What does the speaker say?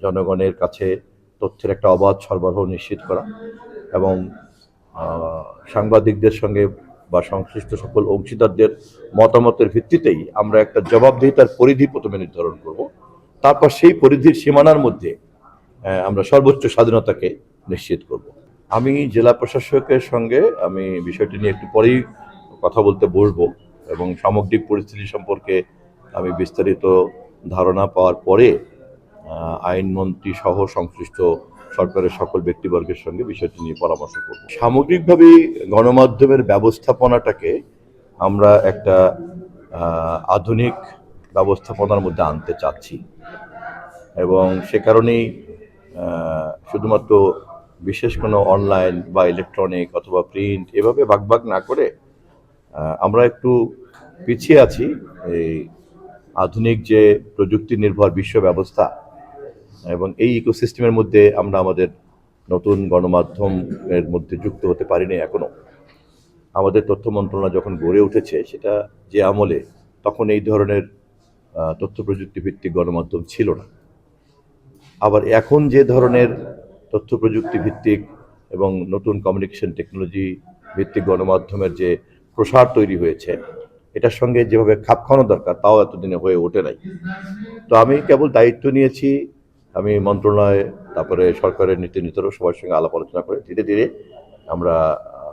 জনগণের কাছে তথ্যের একটা অবাধ সরবরাহ নিশ্চিত করা এবং সাংবাদিকদের সঙ্গে বা সংশ্লিষ্ট সকল অংশীদারদের মতামতের ভিত্তিতেই আমরা একটা জবাবদিহিতার পরিধি প্রথমে নির্ধারণ করব, তারপর সেই পরিধির সীমানার মধ্যে আমরা সর্বোচ্চ স্বাধীনতাকে নিশ্চিত করব। আমি জেলা প্রশাসকের সঙ্গে আমি বিষয়টি নিয়ে একটু পরেই কথা বলতে বসবো এবং সামগ্রিক পরিস্থিতি সম্পর্কে আমি বিস্তারিত ধারণা পাওয়ার পরে আইনমন্ত্রী সহ সংশ্লিষ্ট সরকারের সকল ব্যক্তিবর্গের সঙ্গে বিষয়টি নিয়ে পরামর্শ করব। সামগ্রিকভাবেই গণমাধ্যমের ব্যবস্থাপনাটাকে আমরা একটা আধুনিক ব্যবস্থাপনার মধ্যে আনতে চাচ্ছি এবং সে কারণেই শুধুমাত্র বিশেষ কোনো অনলাইন বা ইলেকট্রনিক অথবা প্রিন্ট এভাবে ভাগ না করে আমরা একটু পিছিয়ে আছি এই আধুনিক যে প্রযুক্তি নির্ভর বিশ্ব ব্যবস্থা এবং এই ইকোসিস্টেমের মধ্যে আমরা আমাদের নতুন গণমাধ্যমের মধ্যে যুক্ত হতে পারিনি এখনো। আমাদের তথ্য মন্ত্রণালয় যখন গড়ে উঠেছে সেটা যে আমলে তখন এই ধরনের তথ্য প্রযুক্তি ভিত্তিক গণমাধ্যম ছিল না। আবার এখন যে ধরনের তথ্য প্রযুক্তি ভিত্তিক এবং নতুন কমিউনিকেশন টেকনোলজি ভিত্তিক গণমাধ্যমের যে প্রসার তৈরি হয়েছে এটার সঙ্গে যেভাবে খাপ খাওয়ানো দরকার তাও এতদিনে হয়ে ওঠে নাই। তো আমি কেবল দায়িত্ব নিয়েছি, আমি মন্ত্রণালয় তারপরে সরকারের নীতি নির্ধারক সবার সঙ্গে আলাপ আলোচনা করে ধীরে ধীরে আমরা